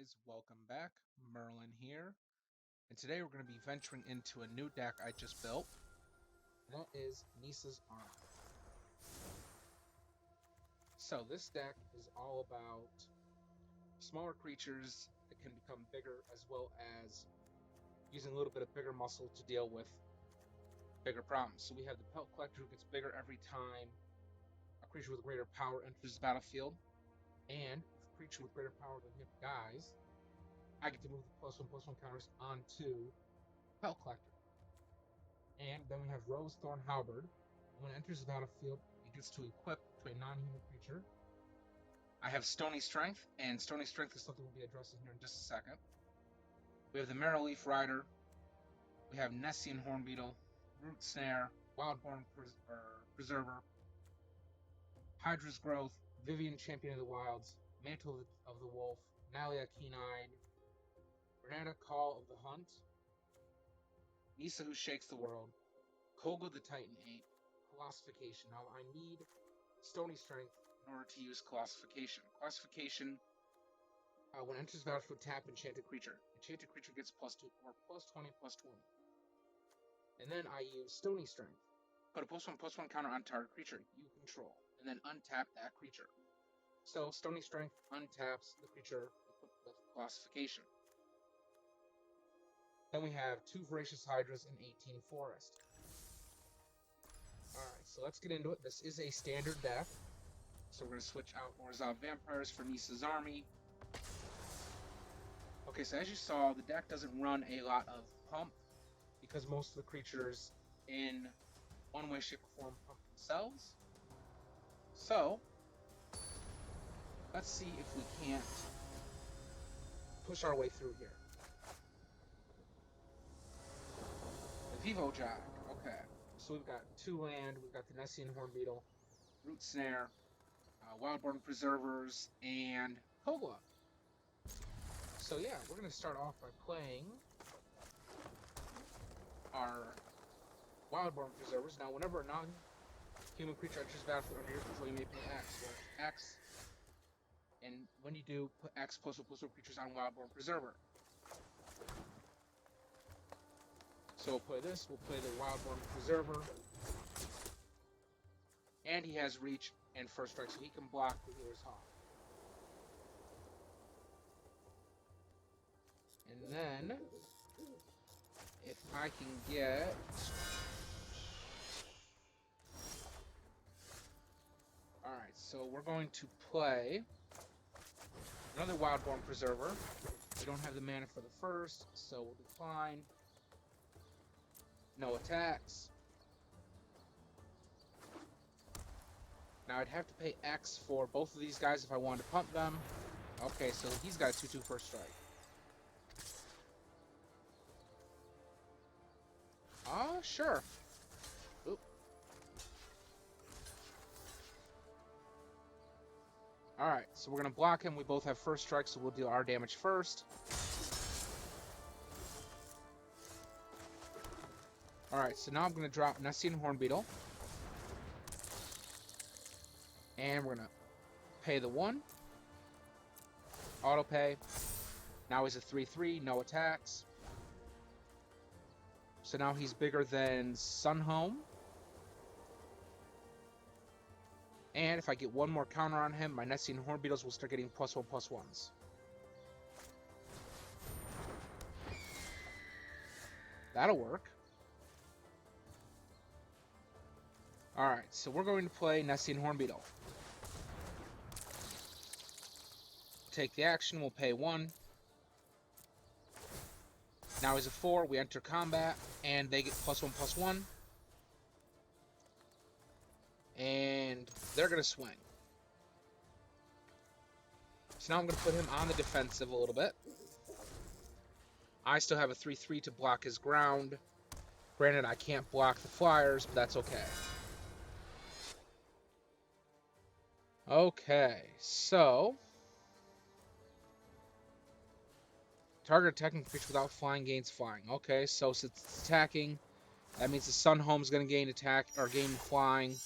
guys, welcome back. Merlin here, and today we're going to be venturing into a new deck I just built, and that is Nissa's Armor. So this deck is all about smaller creatures that can become bigger, as well as using a little bit of bigger muscle to deal with bigger problems. So we have the Pelt Collector, who gets bigger every time a creature with greater power enters the battlefield, and if a creature with greater power than him dies, I get to move the +1/+1 counters onto Pelt Collector. And then we have Rose Thorn Halberd. When it enters the battlefield, it gets to equip to a non-human creature. I have Stony Strength, and Stony Strength is something we'll be addressing here in just a second. We have the Marrowleaf Rider. We have Nessian Hornbeetle, Root Snare, Wildborn Preserver, Hydra's Growth, Vivian Champion of the Wilds, Mantle of the Wolf, Nalia Keen-Eyed, Renata Call of the Hunt, Nissa Who Shakes the World, Kogla the Titan Ape, Colossification. Now I need Stony Strength in order to use Colossification. Colossification, when it enters the battlefield, tap Enchanted Creature. Enchanted Creature gets +2 or +20/+20. And then I use Stony Strength. Put a +1/+1 counter on target creature you control, and then untap that creature. So Stony Strength untaps the creature equipped with Colossification. Then we have 2 Voracious Hydras and 18 Forest. Alright, so let's get into it. This is a standard deck. So we're going to switch out Orzhov Vampires for Nissa's army. Okay, so as you saw, the deck doesn't run a lot of pump because most of the creatures in one way, shape, or form pump themselves. So, let's see if we can't push our way through here. The Vivo Jack, okay. So we've got 2 land, we've got the Nessian Hornbeetle, Root Snare, Wildborn Preservers, and Kogla. So yeah, we're going to start off by playing our Wildborn Preservers. Now, whenever a non-human creature enters the battlefield under your control, you may pay X. Well, X, and when you do, put X +1/+1 creatures on Wildborn Preserver. So we'll play this, we'll play the Wildborn Preserver, and he has Reach and First Strike, so he can block the Healer's Hawk. And then, if I can get... Alright, so we're going to play another Wildborn Preserver. We don't have the mana for the first, so we'll decline. No attacks. Now I'd have to pay X for both of these guys if I wanted to pump them. Okay, so he's got a 2/2 First Strike. Sure. Oop. Alright, so we're going to block him. We both have First Strike, so we'll deal our damage first. Alright, so now I'm going to drop Nessian Hornbeetle. And we're going to pay the 1. Auto pay. Now he's a 3/3, no attacks. So now he's bigger than Sunhome. And if I get one more counter on him, my Nessian Hornbeetles will start getting +1/+1s. That'll work. Alright, so we're going to play Nessian Hornbeetle. Take the action, we'll pay 1. Now he's a 4, we enter combat, and they get +1/+1. And they're going to swing. So now I'm going to put him on the defensive a little bit. I still have a 3/3 to block his ground. Granted, I can't block the flyers, but that's okay. Okay, so... Target attacking creature without flying gains flying. Okay, so since it's attacking, that means the Sunhome's going to gain attack or gain flying.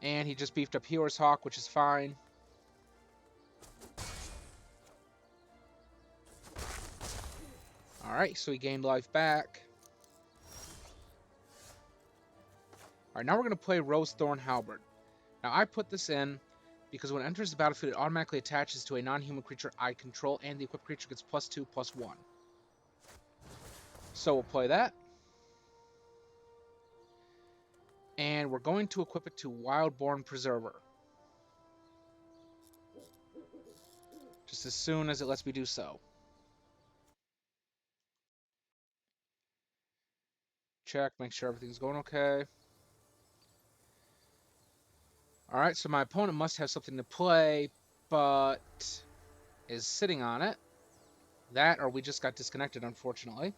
And he just beefed up Healer's Hawk, which is fine. Alright, so he gained life back. Alright, now we're going to play Rose Thorn Halberd. Now, I put this in because when it enters the battlefield, it automatically attaches to a non-human creature I control, and the equipped creature gets +2/+1. So we'll play that. And we're going to equip it to Wildborn Preserver. Just as soon as it lets me do so. Check, make sure everything's going okay. Alright, so my opponent must have something to play, but is sitting on it. That, or we just got disconnected, unfortunately.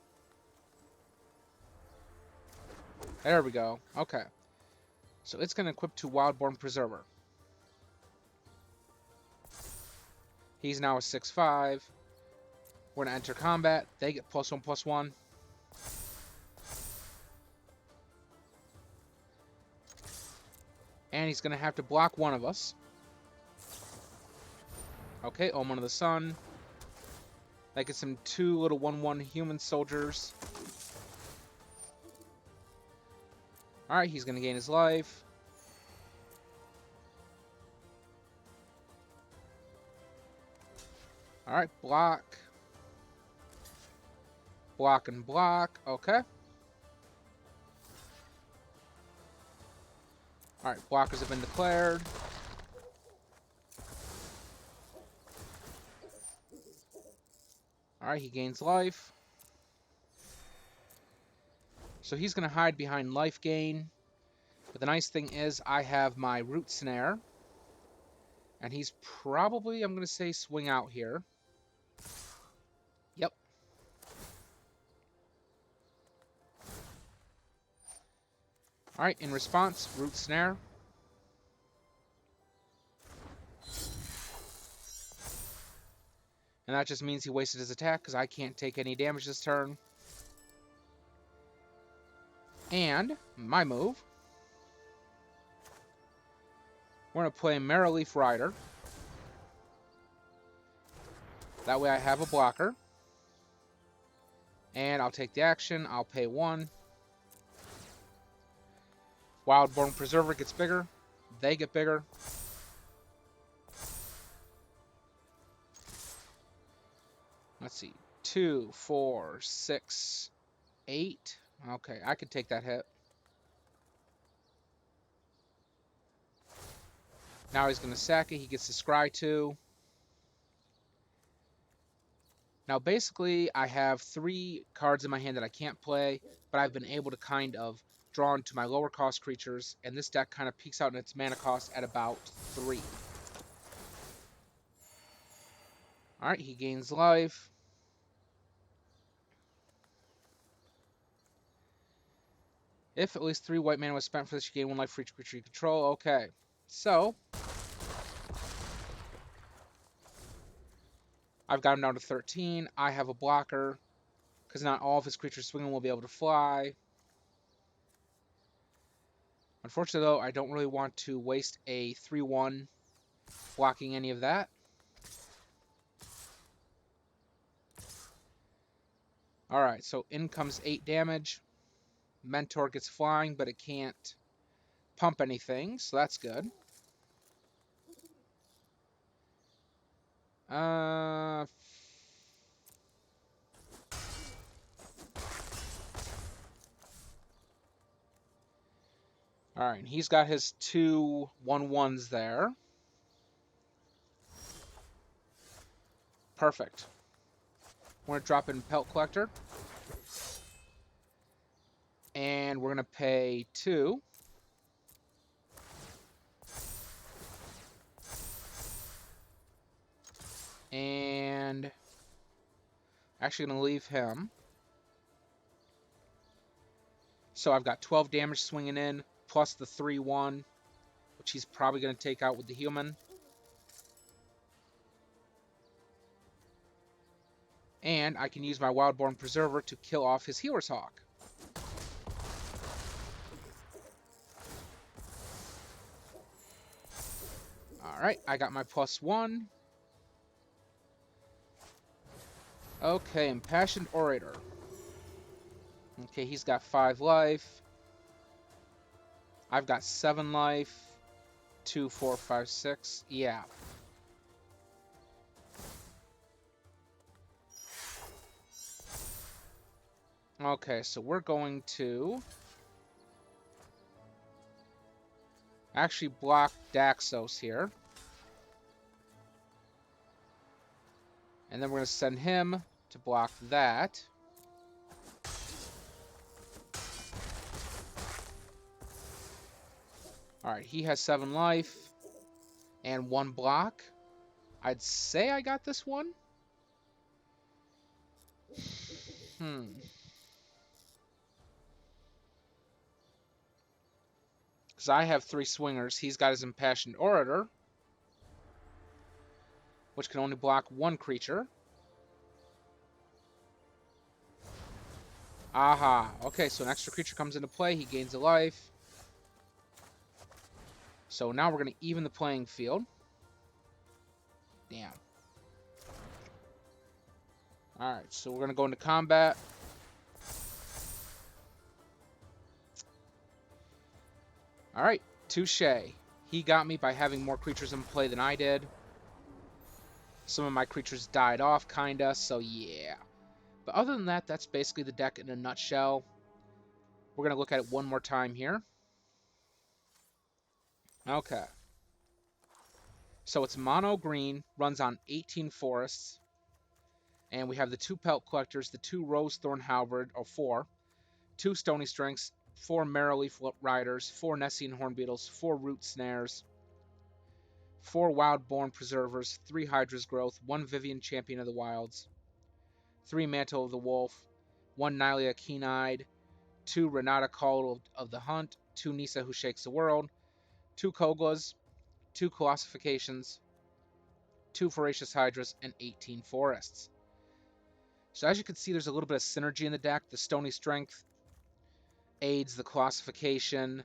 There we go. Okay. So it's going to equip to Wildborn Preserver. He's now a 6/5. We're going to enter combat. They get +1/+1. And he's going to have to block one of us. Okay, Omen of the Sun. That gets him 2 little 1/1 human soldiers. Alright, he's going to gain his life. Alright, block. Block and block. Okay. Alright, blockers have been declared. Alright, he gains life. So he's going to hide behind life gain. But the nice thing is I have my root snare. And he's probably, I'm going to say, swing out here. Yep. Alright, in response, root snare. And that just means he wasted his attack because I can't take any damage this turn. And my move. We're going to play Marrowleaf Rider. That way I have a blocker. And I'll take the action. I'll pay 1. Wildborn Preserver gets bigger. They get bigger. Let's see. 2, 4, 6, 8. Okay, I could take that hit. Now he's going to sack it. He gets to scry 2. Now basically I have 3 cards in my hand that I can't play, but I've been able to kind of draw into my lower cost creatures, and this deck kind of peaks out in its mana cost at about 3. Alright, he gains life. If at least 3 white mana was spent for this, you gain 1 life for each creature you control. Okay, so I've got him down to 13. I have a blocker, because not all of his creatures swinging will be able to fly. Unfortunately, though, I don't really want to waste a 3/1 blocking any of that. Alright, so in comes 8 damage. Mentor gets flying, but it can't pump anything, so that's good. Alright, he's got his 2 1/1s there. Perfect. We're going to drop in Pelt Collector. And we're going to pay 2. And actually going to leave him. So I've got 12 damage swinging in, plus the 3/1, which he's probably going to take out with the human. And I can use my Wildborn Preserver to kill off his Healer's Hawk. Alright, I got my +1. Okay, Impassioned Orator. Okay, he's got 5 life. I've got 7 life. 2, 4, 5, 6. Yeah. Okay, so we're going to actually block Daxos here. And then we're going to send him to block that. Alright, he has 7 life and 1 block. I'd say I got this one. Because I have 3 swingers. He's got his Impassioned Orator, which can only block 1 creature. Aha. Okay, so an extra creature comes into play. He gains a life. So now we're going to even the playing field. Damn. Alright, so we're going to go into combat. Alright, touche. He got me by having more creatures in play than I did. Some of my creatures died off, kinda, so yeah. But other than that, that's basically the deck in a nutshell. We're going to look at it one more time here. Okay. So it's mono green, runs on 18 forests. And we have the 2 Pelt Collectors, the 2 Rose Thorn Halberd, or 4, 2 Stony Strengths, 4 Marrowleaf Riders, 4 Nessian Hornbeetles, 4 Root Snares, 4 Wildborn Preservers, 3 Hydra's Growth, 1 Vivian Champion of the Wilds, 3 Mantle of the Wolf, 1 Nylia Keen-Eyed, 2 Renata Call of the Hunt, 2 Nissa Who Shakes the World, 2 Koglas, 2 Colossifications, 2 Voracious Hydras, and 18 Forests. So as you can see, there's a little bit of synergy in the deck. The Stony Strength aids the Colossification.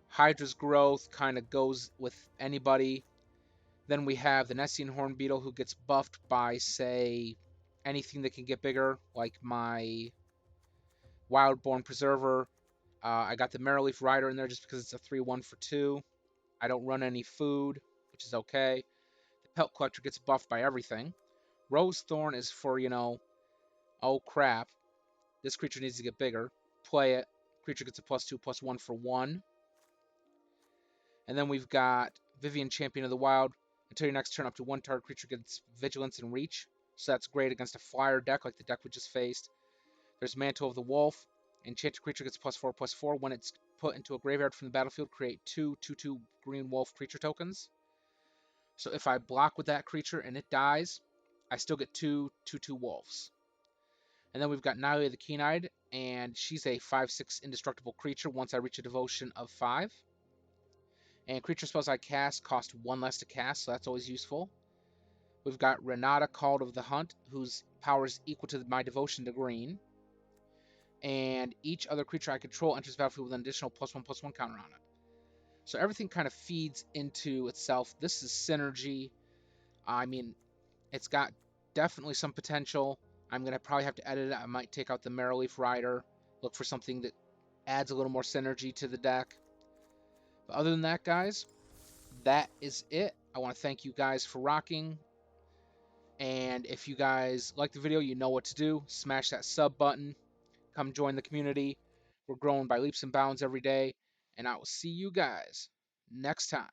Hydra's Growth kind of goes with anybody. Then we have the Nessian Hornbeetle, who gets buffed by, say, anything that can get bigger, like my Wildborn Preserver. I got the Marrowleaf Rider in there just because it's a 3-1 for 2. I don't run any food, which is okay. The Pelt Collector gets buffed by everything. Rose Thorn is for, oh crap, this creature needs to get bigger. Play it. Creature gets a +2/+1 for 1. And then we've got Vivian Champion of the Wild. Until your next turn, up to 1 target creature gets Vigilance and Reach. So that's great against a flyer deck like the deck we just faced. There's Mantle of the Wolf. Enchanted creature gets +4/+4. When it's put into a graveyard from the battlefield, create 2 2/2 green wolf creature tokens. So if I block with that creature and it dies, I still get 2 2/2 wolves. And then we've got Nylia the Keen-Eyed, and she's a 5/6 indestructible creature once I reach a devotion of 5. And creature spells I cast cost 1 less to cast, so that's always useful. We've got Renata Called of the Hunt, whose power is equal to my devotion to green. And each other creature I control enters the battlefield with an additional +1/+1 counter on it. So everything kind of feeds into itself. This is synergy. I mean, it's got definitely some potential. I'm going to probably have to edit it. I might take out the Marrowleaf Rider, look for something that adds a little more synergy to the deck. But other than that, guys, that is it. I want to thank you guys for rocking. And if you guys like the video, you know what to do. Smash that sub button. Come join the community. We're growing by leaps and bounds every day. And I will see you guys next time.